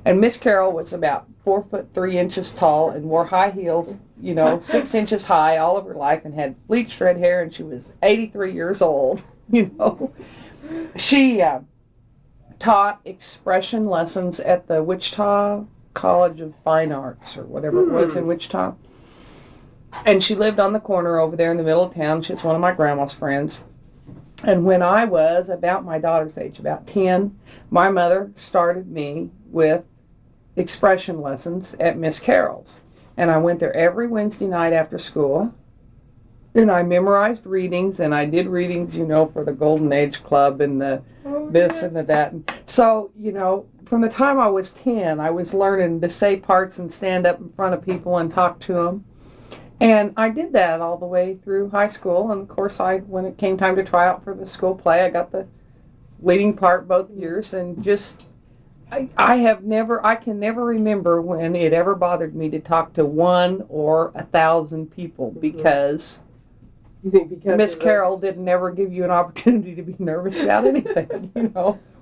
And Miss Carol was about 4'3" tall and wore high heels, 6 inches high all of her life, and had bleached red hair, and she was 83 years old, She taught expression lessons at the Wichita College of Fine Arts, or whatever it was in Wichita. And she lived on the corner over there in the middle of town. She was one of my grandma's friends. And when I was about my daughter's age, about 10, my mother started me with expression lessons at Miss Carol's. And I went there every Wednesday night after school. And I memorized readings, and I did readings, for the Golden Age Club and the this and the that. And so, from the time I was 10, I was learning to say parts and stand up in front of people and talk to them. And I did that all the way through high school. And of course, when it came time to try out for the school play, I got the leading part both years. And just, I can never remember when it ever bothered me to talk to 1 or 1,000 people, because you think because Miss Carol didn't ever give you an opportunity to be nervous about anything,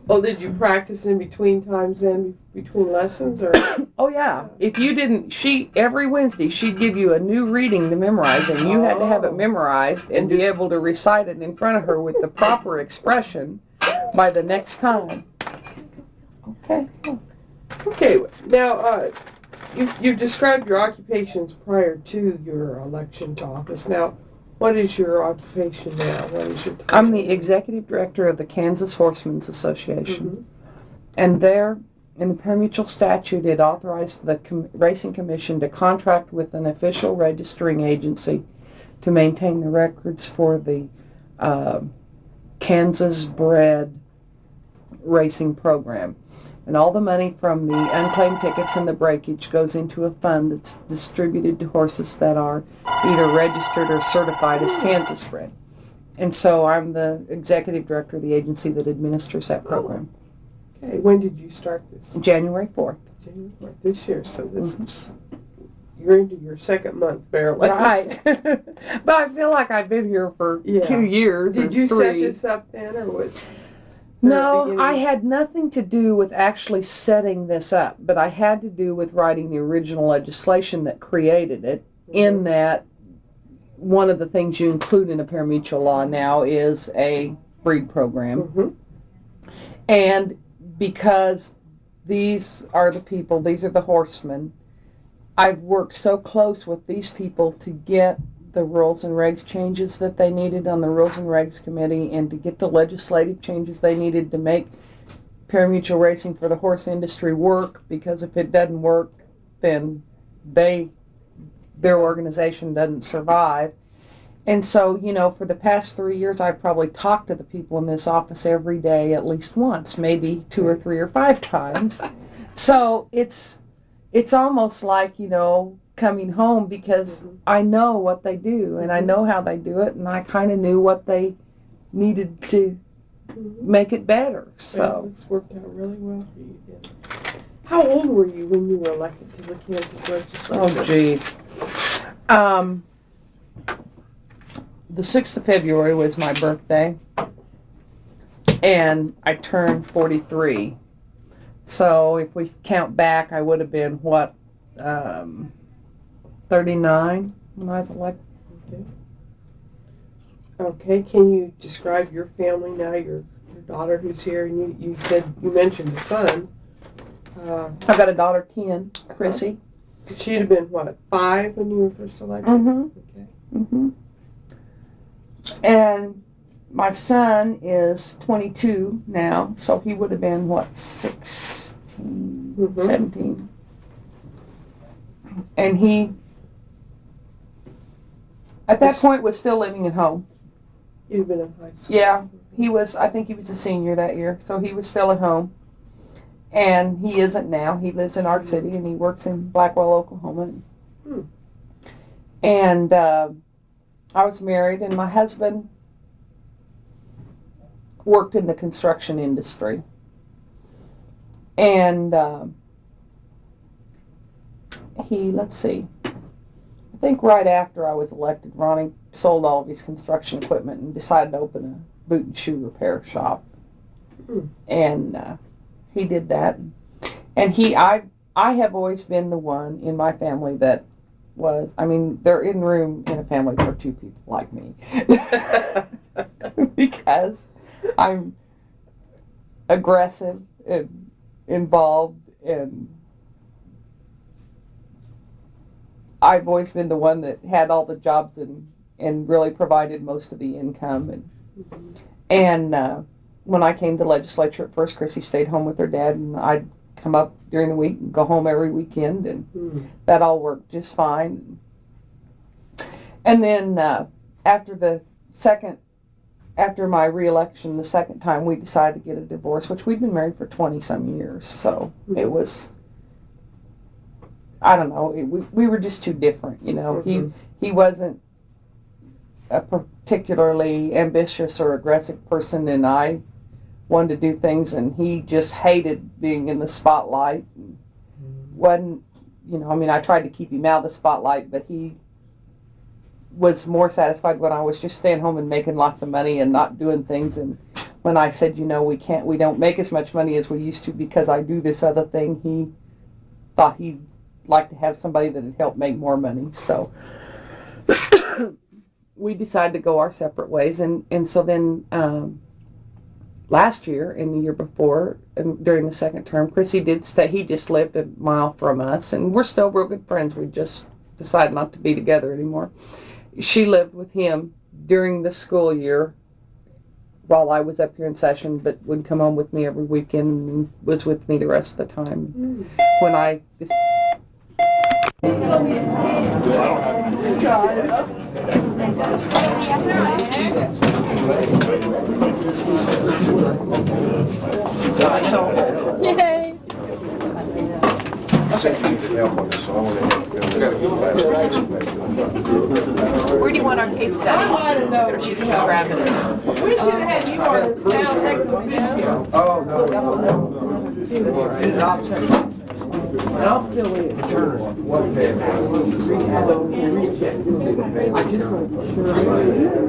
Well, did you practice in between times and between lessons, or? Oh yeah. If you didn't, every Wednesday she'd give you a new reading to memorize, and you had to have it memorized and be able to recite it in front of her with the proper expression by the next time. Okay. Okay, now you described your occupations prior to your election to office. Now, what is your occupation now? What is your title? I'm the executive director of the Kansas Horsemen's Association. Mm-hmm. And there, in the parimutuel statute, it authorized the Racing Commission to contract with an official registering agency to maintain the records for the Kansas-bred racing program. And all the money from the unclaimed tickets and the breakage goes into a fund that's distributed to horses that are either registered or certified as Kansas-bred. And so I'm the executive director of the agency that administers that program. Okay, when did you start this? January 4th. January 4th this year, so this is, you're into your second month, barely. Right. But I feel like I've been here for 2 years Did or you 3. set this up then, or was... No, I had nothing to do with actually setting this up, but I had to do with writing the original legislation that created it, in that one of the things you include in a parimutuel law now is a breed program. Mm-hmm. And because these are the people, these are the horsemen, I've worked so close with these people to get the rules and regs changes that they needed on the Rules and Regs Committee, and to get the legislative changes they needed to make parimutuel racing for the horse industry work, because if it doesn't work, then their organization doesn't survive. And so, for the past 3 years, I've probably talked to the people in this office every day at least once, maybe 2 or 3 or 5 times. So it's almost like, coming home, because I know what they do and I know how they do it, and I kind of knew what they needed to make it better. So well, this worked out really well for you then. How old were you when you were elected to the Kansas legislature? Oh, geez. The 6th of February was my birthday, and I turned 43. So if we count back, I would have been, 39 when I was elected. Okay, can you describe your family now, your daughter who's here, and you mentioned a son. I've got a daughter, 10, Chrissy. She'd have been, 5 when you were first elected? Mm-hmm. Okay. Mm-hmm. And my son is 22 now, so he would have been, 16, 17. And he, at that point, was still living at home. You'd have been in high school. Yeah, I think he was a senior that year, so he was still at home. And he isn't now. He lives in Ark City, and he works in Blackwell, Oklahoma. And I was married, and my husband worked in the construction industry. And let's see, I think right after I was elected, Ronnie sold all of his construction equipment and decided to open a boot and shoe repair shop. And he did that. And I have always been the one in my family that was, they're in room in a family for 2 people like me. Because I'm aggressive and involved, and I've always been the one that had all the jobs and really provided most of the income. And when I came to the legislature at first, Chrissy stayed home with her dad, and I'd come up during the week and go home every weekend, and that all worked just fine. And then after my re-election the second time, we decided to get a divorce, which we'd been married for 20-some years, so it was, I don't know, we were just too different, He wasn't a particularly ambitious or aggressive person, and I wanted to do things, and he just hated being in the spotlight. Wasn't, I tried to keep him out of the spotlight, but he was more satisfied when I was just staying home and making lots of money and not doing things. And when I said, we don't make as much money as we used to because I do this other thing, he thought he'd like to have somebody that would help make more money. So we decided to go our separate ways. And so then last year and the year before, and during the second term, Chrissy did stay. He just lived a mile from us, and we're still real good friends. We just decided not to be together anymore. She lived with him during the school year while I was up here in session, but would come home with me every weekend and was with me the rest of the time. When I just... Yay! Where do you want our case study? Or she's gonna grab it. We should have had you on the town next video. Oh, no. I'll fill in. I just want to be sure.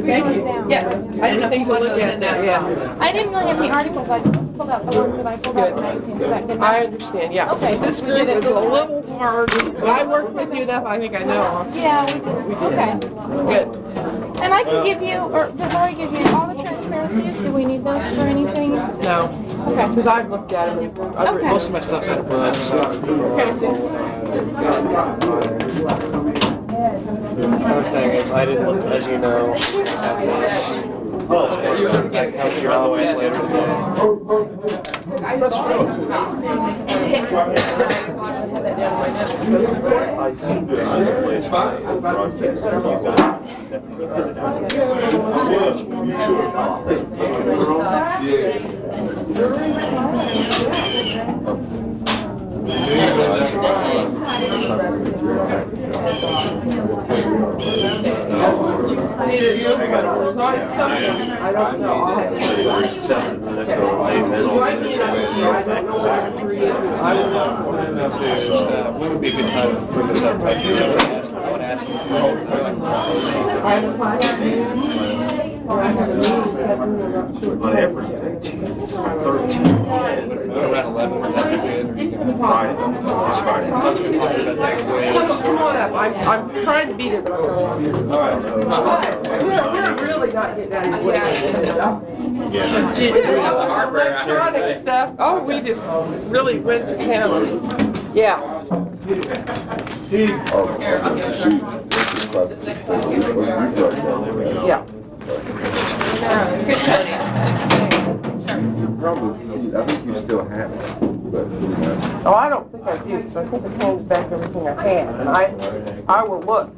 Thank you. Yes, I didn't know if you wanted to look at that. Yeah. I didn't really have any articles, I just pulled out the ones that I pulled out in the magazine. Is that good enough? I understand, yeah. Okay. This group is a little hard, but I worked with you enough, I think I know. Yeah, we did. Okay. Good. And I can give you, or did Lori give you all the transparencies? Do we need those for anything? No, Okay. because I've looked at them. I've Okay. Most of my stuff's in a book, so. Other thing is, I didn't look, as you know, at this. So I come to your office later today. I don't know. When would be a good time to bring this up? I would ask you for on average, 13. Around 11, would that be good? Friday. It's Friday. So that's good talk about that. Come on up. I'm trying to be there, but I'm we're really not getting out of your way. Electronic stuff. Oh, we just really went to town. Yeah. Yeah. Here's Tony. Probably, I think you still have it, but, Oh, I don't think I do, because I think I handed back everything I had, and I will look,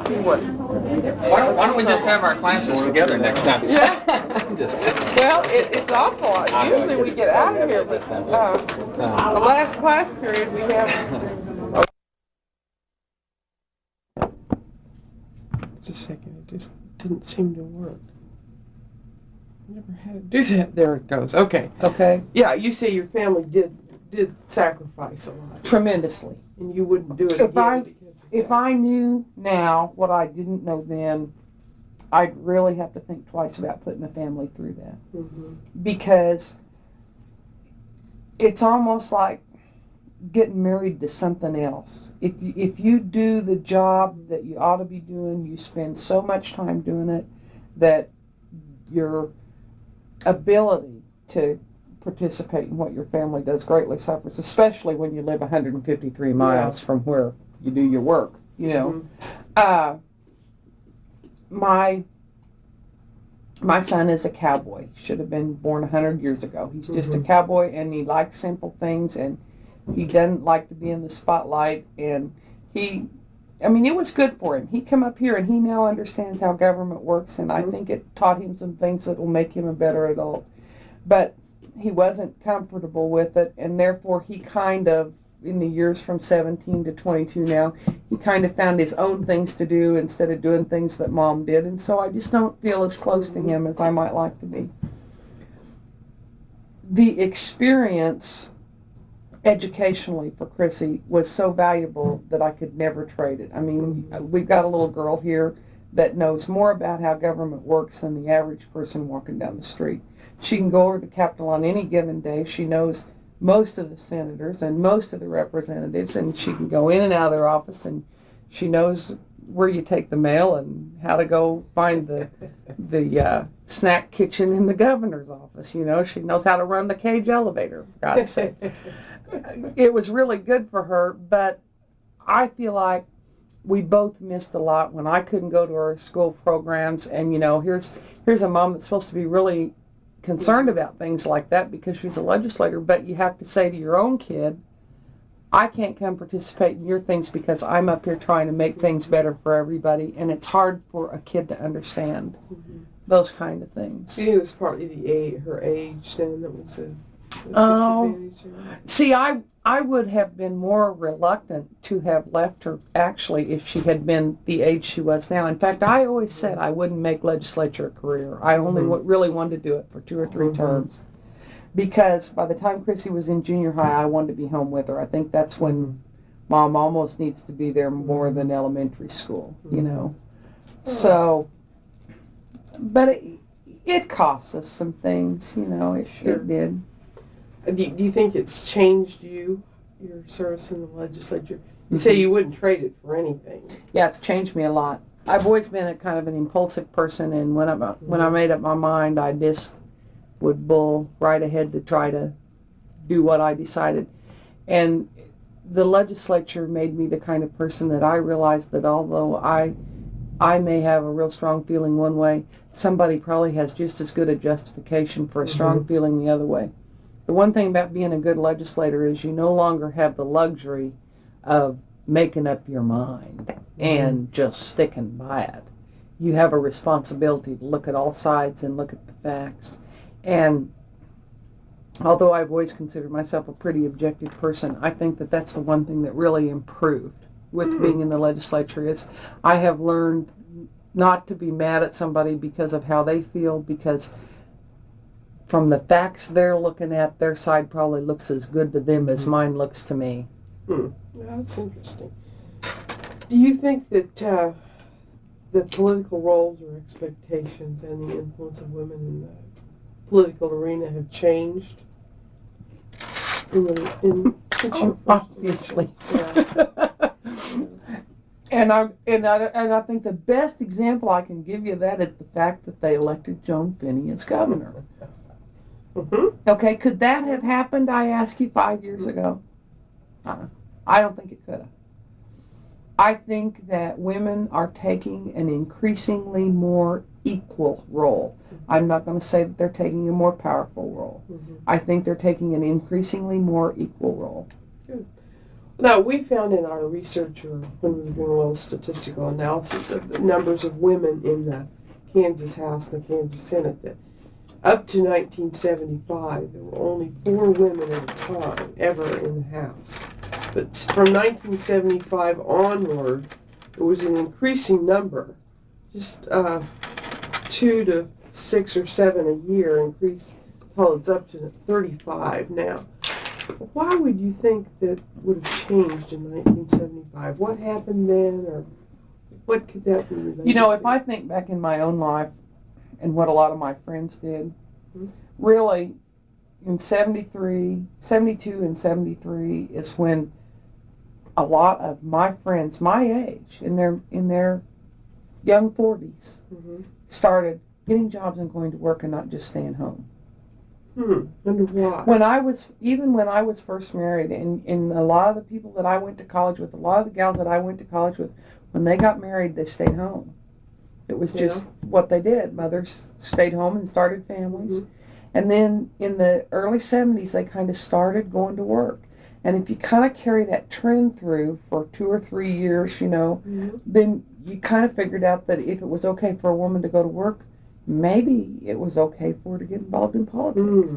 see what. Why don't we just have our classes together next time? Well, it's awful. Usually we get out of here, but the last class period we have. Just a second, it just didn't seem to work. I never had to do that. There it goes. Okay. Okay. Yeah, you say your family did sacrifice a lot, Tremendously. and you wouldn't do it If again because If I knew now what I didn't know then, I'd really have to think twice about putting a family through that. Mhm. Because it's almost like getting married to something else. If you do the job that you ought to be doing, you spend so much time doing it that your ability to participate in what your family does greatly suffers, especially when you live 153 miles from where you do your work, you know. My son is a cowboy. Should have been born 100 years ago. He's just a cowboy, and he likes simple things, and he doesn't like to be in the spotlight, and it was good for him. He come up here, and he now understands how government works, and I think it taught him some things that will make him a better adult. But he wasn't comfortable with it, and therefore he kind of, in the years from 17 to 22 now, he kind of found his own things to do instead of doing things that Mom did, and so I just don't feel as close to him as I might like to be. The experience educationally for Chrissy was so valuable that I could never trade it. I mean, we've got a little girl here that knows more about how government works than the average person walking down the street. She can go over to the Capitol on any given day. She knows most of the senators and most of the representatives, and she can go in and out of their office, and she knows where you take the mail and how to go find the snack kitchen in the governor's office. You know, she knows how to run the cage elevator, for God's sake. It was really good for her, but I feel like we both missed a lot when I couldn't go to our school programs. And, you know, here's a mom that's supposed to be really concerned about things like that because she's a legislator, but you have to say to your own kid, I can't come participate in your things because I'm up here trying to make things better for everybody, and it's hard for a kid to understand those kind of things. It was partly her age then that was a Oh, disadvantage. see, I would have been more reluctant to have left her, actually, if she had been the age she was now. In fact, I always said I wouldn't make legislature a career. I only really wanted to do it for 2 or 3 terms. Because by the time Chrissy was in junior high, I wanted to be home with her. I think that's when Mom almost needs to be there more than elementary school, you know. So, but it costs us some things, you know, it did. Do you think it's changed your service in the legislature? You say you wouldn't trade it for anything. Yeah, it's changed me a lot. I've always been a kind of an impulsive person, and when I made up my mind, I just would bull right ahead to try to do what I decided. And the legislature made me the kind of person that I realized that although I may have a real strong feeling one way, somebody probably has just as good a justification for a strong feeling the other way. The one thing about being a good legislator is you no longer have the luxury of making up your mind and just sticking by it. You have a responsibility to look at all sides and look at the facts. And although I've always considered myself a pretty objective person, I think that that's the one thing that really improved with being in the legislature is I have learned not to be mad at somebody because of how they feel, because from the facts they're looking at, their side probably looks as good to them as mine looks to me. That's interesting. Do you think that the political roles or expectations and the influence of women in the political arena have changed? Since you first Obviously. And I think the best example I can give you of that is the fact that they elected Joan Finney as governor. Okay, could that have happened, I ask you, 5 years ago? I don't think it could have. I think that women are taking an increasingly more equal role. I'm not going to say that they're taking a more powerful role. I think they're taking an increasingly more equal role. Good. Now, we found in our research, or when we were doing a little statistical analysis of the numbers of women in the Kansas House and the Kansas Senate, that up to 1975, there were only 4 women at a time ever in the House. But from 1975 onward, it was an increasing number, just 2 to 6 or 7 a year increase, until it's up to 35 now. Why would you think that would have changed in 1975? What happened then, or what could that be related You know, to? if I think back in my own life and what a lot of my friends did, really, in 72 and 73 is when a lot of my friends my age, in their young 40s, started getting jobs and going to work and not just staying home. Wonder why? When I was first married, and a lot of the people that I went to college with, a lot of the gals that I went to college with, when they got married, they stayed home. It was just what they did. Mothers stayed home and started families. And then in the early 70s, they kind of started going to work. And if you kind of carry that trend through for 2 or 3 years, you know, then you kind of figured out that if it was okay for a woman to go to work, maybe it was okay for her to get involved in politics.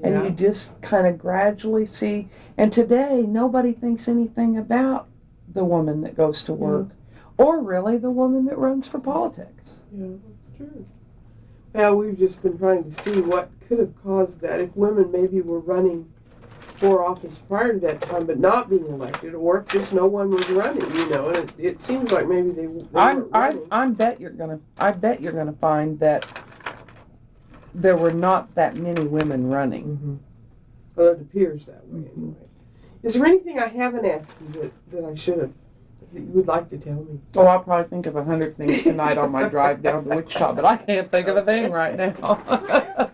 And you just kind of gradually see, and today nobody thinks anything about the woman that goes to work, or really the woman that runs for politics. Yeah, that's true. Well, we've just been trying to see what could have caused that. If women maybe were running for office prior to that time, but not being elected, or if just no one was running, you know, and it seems like maybe they weren't running. I bet you're gonna find that there were not that many women running. Well, it appears that way anyway. Is there anything I haven't asked you that I should have that you would like to tell me? Oh, I'll probably think of 100 things tonight on my drive down to Wichita, but I can't think of a thing right now.